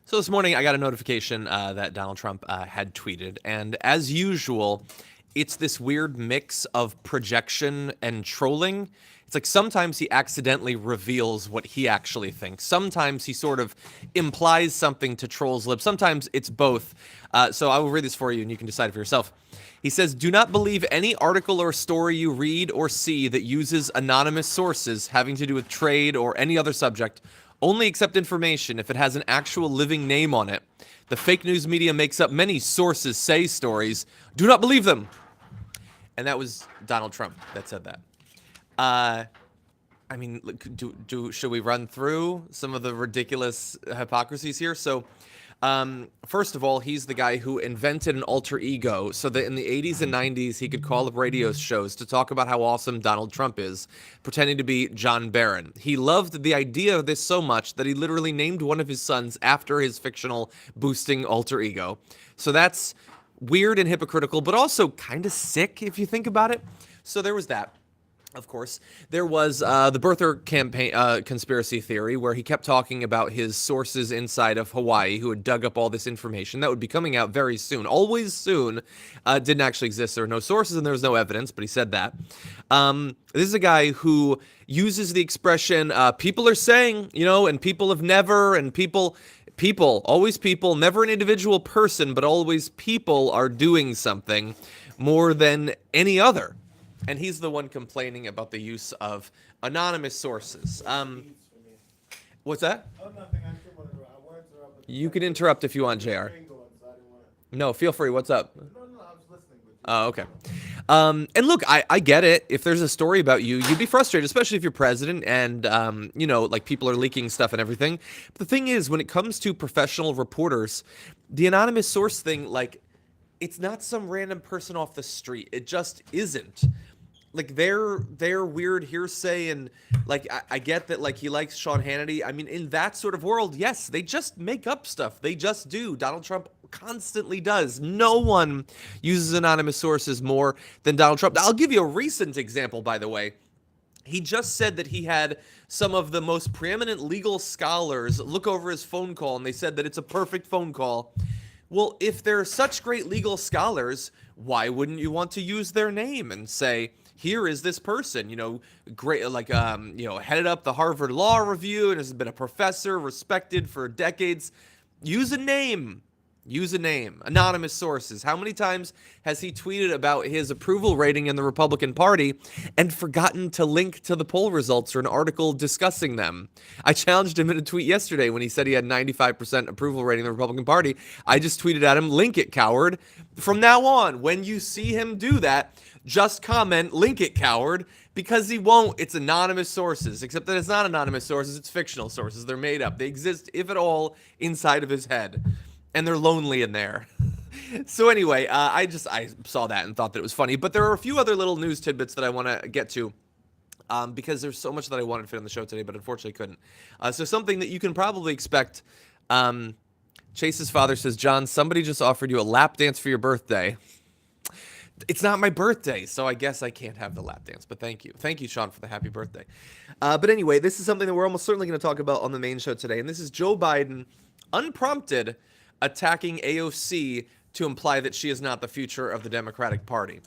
So this morning I got a notification that Donald Trump had tweeted, and as usual, it's this weird mix of projection and trolling. It's like sometimes he accidentally reveals what he actually thinks. Sometimes he sort of implies something to trolls' lips. Sometimes it's both. So I will read this for you, and you can decide for yourself. He says, "Do not believe any article or story you read or see that uses anonymous sources having to do with trade or any other subject. Only accept information if it has an actual living name on it. The fake news media makes up many sources say stories. Do not believe them." And that was Donald Trump that said that. Uh, I mean, should we run through some of the ridiculous hypocrisies here? So, first of all, he's the guy who invented an alter ego so that in the 80s and 90s he could call up radio shows to talk about how awesome Donald Trump is, pretending to be John Barron. He loved the idea of this so much that he literally named one of his sons after his fictional boosting alter ego. So that's weird and hypocritical, but also kind of sick if you think about it. So there was that. Of course, there was the birther campaign conspiracy theory where he kept talking about his sources inside of Hawaii who had dug up all this information that would be coming out very soon. Always soon. Didn't actually exist. There were no sources and there was no evidence, but he said that. This is a guy who uses the expression, people are saying, and people have never, and people, always people, never an individual person, but always people are doing something more than any other. And he's the one complaining about the use of anonymous sources. What's that? Oh, nothing. I just wanted to. I wanted to interrupt. You can interrupt if you want, JR. No, feel free. What's up? No, I was listening. Oh, okay. And look, I get it. If there's a story about you, you'd be frustrated, especially if you're president and, like people are leaking stuff and everything. But the thing is, when it comes to professional reporters, the anonymous source thing, like, it's not some random person off the street. It just isn't. Like their weird hearsay and like I get that like he likes Sean Hannity. I mean, in that sort of world, yes, they just make up stuff. They just do. Donald Trump constantly does. No one uses anonymous sources more than Donald Trump. I'll give you a recent example, by the way. He just said that he had some of the most preeminent legal scholars look over his phone call and they said that it's a perfect phone call. Well, if they're such great legal scholars, why wouldn't you want to use their name and say, here is this person, great, like, headed up the Harvard Law Review and has been a professor, respected for decades. Use a name. Use a name. Anonymous sources. How many times has he tweeted about his approval rating in the Republican Party and forgotten to link to the poll results or an article discussing them? I challenged him in a tweet yesterday when he said he had 95% approval rating in the Republican Party. I just tweeted at him, link it, coward. From now on, when you see him do that, just comment, link it, coward, because he won't. It's anonymous sources, except that it's not anonymous sources. It's fictional sources. They're made up. They exist, if at all, inside of his head. And they're lonely in there. So anyway, I saw that and thought that it was funny. But there are a few other little news tidbits that I want to get to. Because there's so much that I wanted to fit on the show today, but unfortunately couldn't. So something that you can probably expect. Chase's father says, John, somebody just offered you a lap dance for your birthday. It's not my birthday, so I guess I can't have the lap dance. But thank you. Thank you, Sean, for the happy birthday. But anyway, this is something that we're almost certainly going to talk about on the main show today. And this is Joe Biden, unprompted, attacking AOC to imply that she is not the future of the Democratic Party.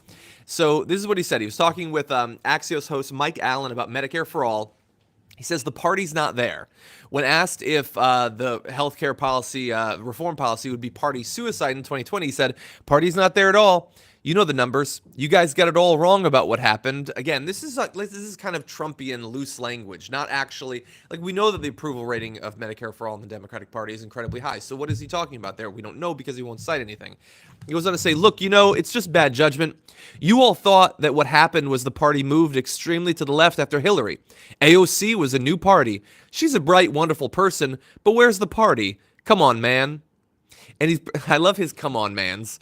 So this is what he said. He was talking with Axios host Mike Allen about Medicare for All. He says the party's not there. When asked if the healthcare policy, reform policy would be party suicide in 2020, he said, party's not there at all. You know the numbers. You guys got it all wrong about what happened. Again, this is kind of Trumpian loose language, not actually, like, we know that the approval rating of Medicare for All in the Democratic Party is incredibly high. So what is he talking about there? We don't know because he won't cite anything. He goes on to say, look, it's just bad judgment. You all thought that what happened was the party moved extremely to the left after Hillary. AOC was a new party. She's a bright, wonderful person, but where's the party? Come on, man. And I love his come on, mans.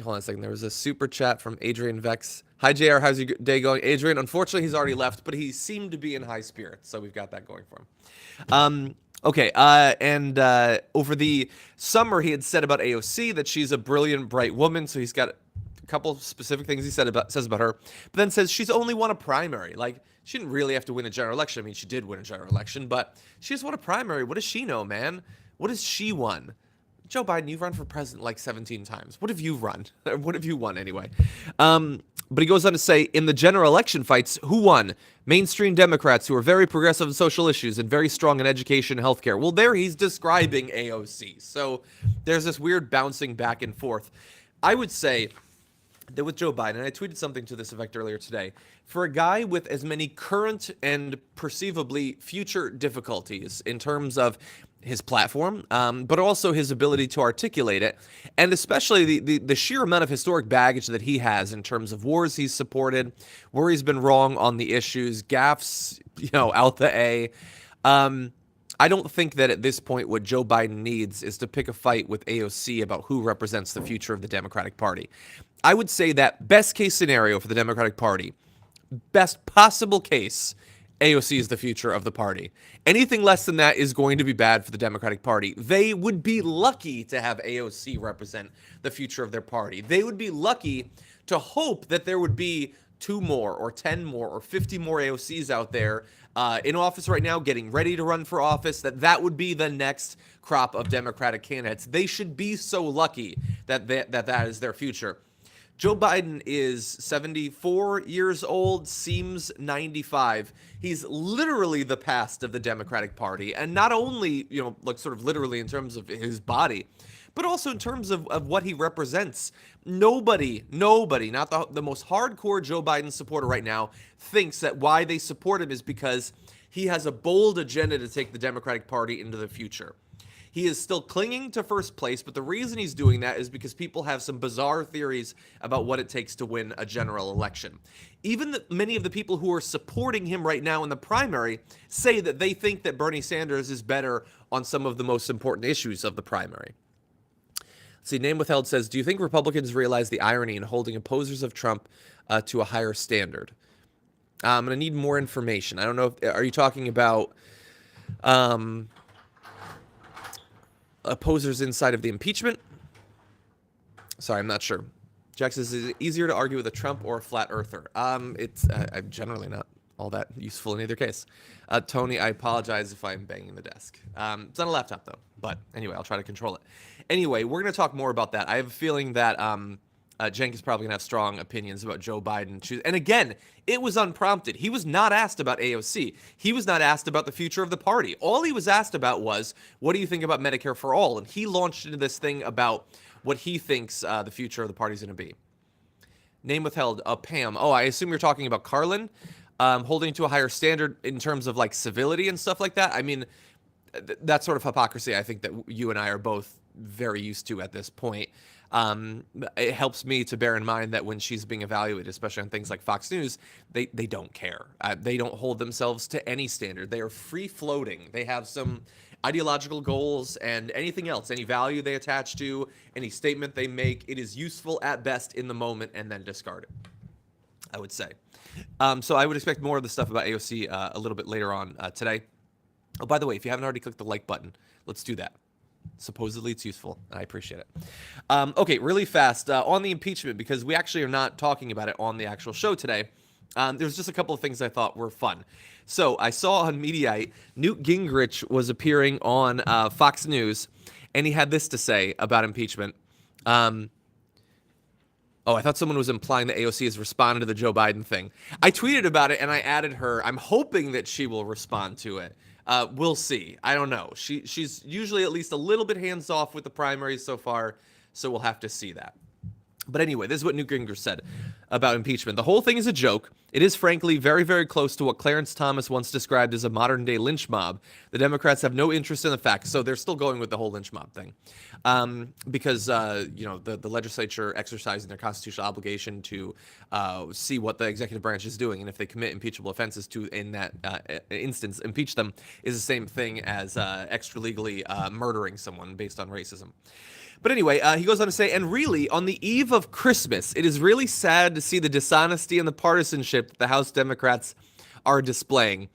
Hold on a second. There was a super chat from Adrian Vex. Hi, JR. How's your day going? Adrian, unfortunately, he's already left, but he seemed to be in high spirits, so we've got that going for him. Okay, and over the summer, he had said about AOC that she's a brilliant, bright woman, so he's got a couple specific things he says about her, but then says she's only won a primary. Like, she didn't really have to win a general election. I mean, she did win a general election, but she just won a primary. What does she know, man? What has she won? Joe Biden, you've run for president like 17 times. What have you run? What have you won anyway? But he goes on to say, in the general election fights, who won? Mainstream Democrats who are very progressive on social issues and very strong in education and healthcare. Well, there he's describing AOC. So there's this weird bouncing back and forth. I would say that with Joe Biden, and I tweeted something to this effect earlier today, for a guy with as many current and perceivably future difficulties in terms of his platform, but also his ability to articulate it, and especially the sheer amount of historic baggage that he has in terms of wars he's supported, where he's been wrong on the issues, gaffes, out the A. I don't think that at this point what Joe Biden needs is to pick a fight with AOC about who represents the future of the Democratic Party. I would say that best case scenario for the Democratic Party, best possible case, AOC is the future of the party. Anything less than that is going to be bad for the Democratic Party. They would be lucky to have AOC represent the future of their party. They would be lucky to hope that there would be 2 more or 10 more or 50 more AOCs out there in office right now getting ready to run for office, that would be the next crop of Democratic candidates. They should be so lucky that that is their future. Joe Biden is 74 years old, seems 95. He's literally the past of the Democratic Party. And not only, like sort of literally in terms of his body, but also in terms of what he represents. Nobody, not the most hardcore Joe Biden supporter right now, thinks that why they support him is because he has a bold agenda to take the Democratic Party into the future. He is still clinging to first place, but the reason he's doing that is because people have some bizarre theories about what it takes to win a general election. Even many of the people who are supporting him right now in the primary say that they think that Bernie Sanders is better on some of the most important issues of the primary. Let's see, Name Withheld says, do you think Republicans realize the irony in holding opposers of Trump to a higher standard? I'm going to need more information. I don't know, are you talking about opposers inside of the impeachment? Sorry, I'm not sure. Jack says, is it easier to argue with a Trump or a flat earther? I'm generally not all that useful in either case. Tony, I apologize if I'm banging the desk. It's on a laptop though, but anyway, I'll try to control it. Anyway, we're going to talk more about that. I have a feeling that Cenk is probably going to have strong opinions about Joe Biden. And again, it was unprompted. He was not asked about AOC. He was not asked about the future of the party. All he was asked about was, what do you think about Medicare for all? And he launched into this thing about what he thinks the future of the party is going to be. Name Withheld, Pam. Oh, I assume you're talking about Carlin holding to a higher standard in terms of like civility and stuff like that. I mean, that sort of hypocrisy I think that you and I are both very used to at this point. It helps me to bear in mind that when she's being evaluated, especially on things like Fox News, they don't care. They don't hold themselves to any standard. They are free floating. They have some ideological goals and anything else, any value they attach to, any statement they make, it is useful at best in the moment and then discarded, I would say. So I would expect more of the stuff about AOC a little bit later on today. Oh, by the way, if you haven't already clicked the like button, let's do that. Supposedly it's useful. I appreciate it. Okay, really fast on the impeachment, because we actually are not talking about it on the actual show today. There's just a couple of things I thought were fun. So I saw on Mediaite, Newt Gingrich was appearing on Fox News, and he had this to say about impeachment. Oh, I thought someone was implying that AOC has responded to the Joe Biden thing. I tweeted about it, and I added her. I'm hoping that she will respond to it. We'll see. I don't know. She's usually at least a little bit hands-off with the primaries so far, so we'll have to see that. But anyway, this is what Newt Gingrich said about impeachment. The whole thing is a joke. It is, frankly, very, very close to what Clarence Thomas once described as a modern-day lynch mob. The Democrats have no interest in the facts, so they're still going with the whole lynch mob thing. Because, the legislature exercising their constitutional obligation to see what the executive branch is doing, and if they commit impeachable offenses to, in that instance, impeach them, is the same thing as extra-legally murdering someone based on racism. But anyway, he goes on to say, and really, on the eve of Christmas, it is really sad to see the dishonesty and the partisanship that the House Democrats are displaying.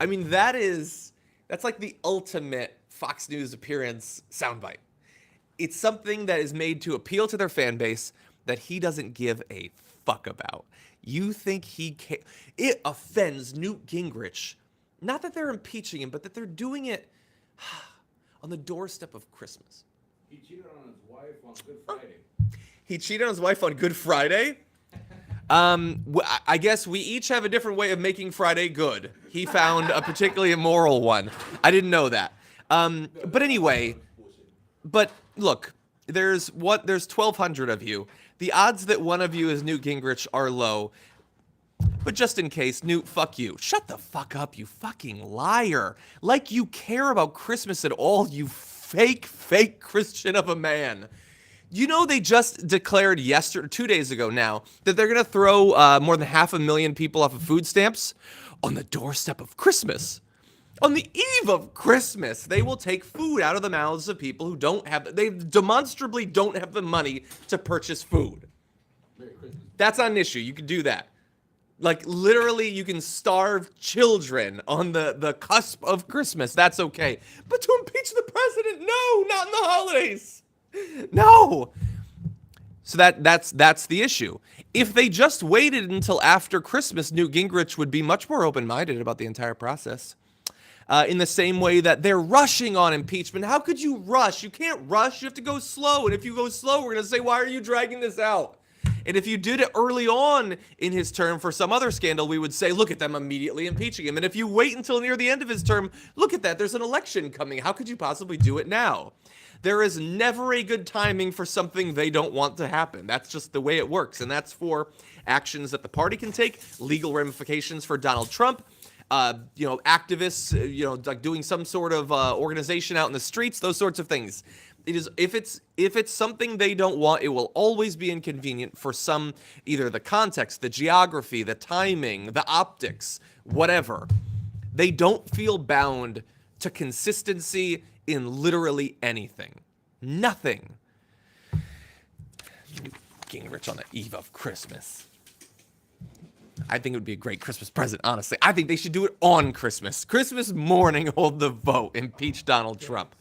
I mean, that's like the ultimate Fox News appearance soundbite. It's something that is made to appeal to their fan base that he doesn't give a fuck about. You think it offends Newt Gingrich. Not that they're impeaching him, but that they're doing it. On the doorstep of Christmas. He cheated on his wife on Good Friday. He cheated on his wife on Good Friday? I guess we each have a different way of making Friday good. He found a particularly immoral one. I didn't know that. But anyway, but look, there's 1,200 of you. The odds that one of you is Newt Gingrich are low. But just in case, Newt, fuck you. Shut the fuck up, you fucking liar. Like you care about Christmas at all, you fake Christian of a man. You know they just declared 2 days ago now, that they're going to throw more than 500,000 people off of food stamps on the doorstep of Christmas. On the eve of Christmas, they will take food out of the mouths of people who they demonstrably don't have the money to purchase food. That's not an issue. You can do that. Like, literally, you can starve children on the cusp of Christmas. That's okay. But to impeach the president, no, not in the holidays. No. So that's the issue. If they just waited until after Christmas, Newt Gingrich would be much more open-minded about the entire process. In the same way that they're rushing on impeachment. How could you rush? You can't rush. You have to go slow. And if you go slow, we're going to say, why are you dragging this out? And if you did it early on in his term for some other scandal, we would say, look at them immediately impeaching him. And if you wait until near the end of his term, look at that. There's an election coming. How could you possibly do it now? There is never a good timing for something they don't want to happen. That's just the way it works. And that's for actions that the party can take, legal ramifications for Donald Trump, activists, like doing some sort of organization out in the streets, those sorts of things. It is if it's something they don't want, it will always be inconvenient for either the context, the geography, the timing, the optics, whatever. They don't feel bound to consistency in literally anything. Nothing. Gingrich on the eve of Christmas. I think it would be a great Christmas present, honestly. I think they should do it on Christmas. Christmas morning, hold the vote. Impeach Donald Trump.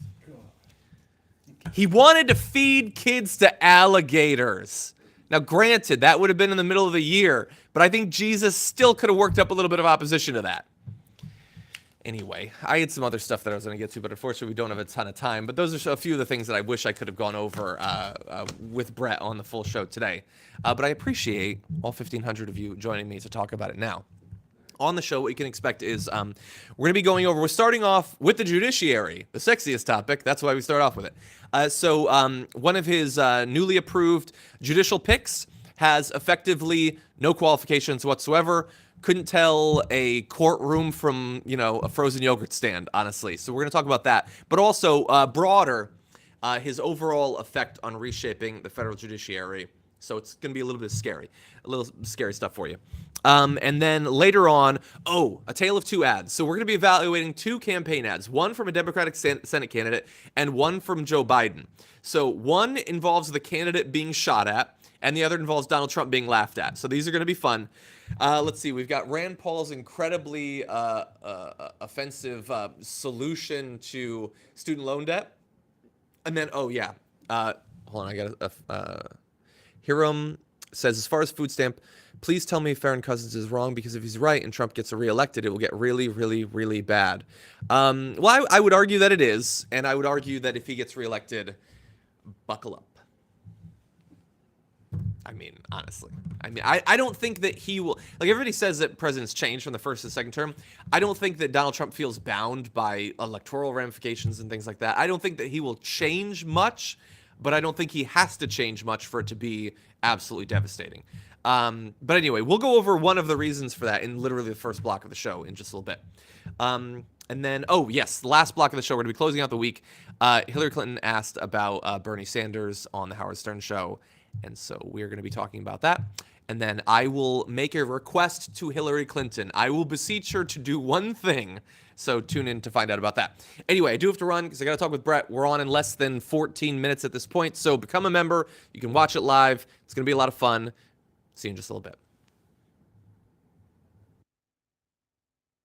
He wanted to feed kids to alligators. Now, granted, that would have been in the middle of the year, but I think Jesus still could have worked up a little bit of opposition to that. Anyway, I had some other stuff that I was going to get to, but unfortunately we don't have a ton of time. But those are a few of the things that I wish I could have gone over with Brett on the full show today. But I appreciate all 1,500 of you joining me to talk about it now. On the show, what you can expect is we're going to be we're starting off with the judiciary, the sexiest topic. That's why we start off with it. So one of his newly approved judicial picks has effectively no qualifications whatsoever. Couldn't tell a courtroom from, a frozen yogurt stand, honestly. So we're going to talk about that. But also, broader, his overall effect on reshaping the federal judiciary. So it's going to be a little scary stuff for you. And then later on, a tale of two ads. So we're going to be evaluating two campaign ads, one from a Democratic Senate candidate and one from Joe Biden. So one involves the candidate being shot at, and the other involves Donald Trump being laughed at. So these are going to be fun. Let's see. We've got Rand Paul's incredibly offensive solution to student loan debt. And then, hold on. I got Hiram says, as far as food stamp, please tell me if Farron Cousins is wrong, because if he's right and Trump gets reelected, it will get really, really, really bad. Well, I would argue that it is, and I would argue that if he gets reelected, buckle up. I mean, honestly. I don't think that he will... Like, everybody says that presidents change from the first to the second term. I don't think that Donald Trump feels bound by electoral ramifications and things like that. I don't think that he will change much, but I don't think he has to change much for it to be absolutely devastating. But anyway, we'll go over one of the reasons for that in literally the first block of the show in just a little bit. And then, the last block of the show, we're going to be closing out the week. Hillary Clinton asked about Bernie Sanders on the Howard Stern show. And so we're going to be talking about that. And then I will make a request to Hillary Clinton. I will beseech her to do one thing. So tune in to find out about that. Anyway, I do have to run because I got to talk with Brett. We're on in less than 14 minutes at this point. So become a member. You can watch it live. It's going to be a lot of fun. See you in just a little bit.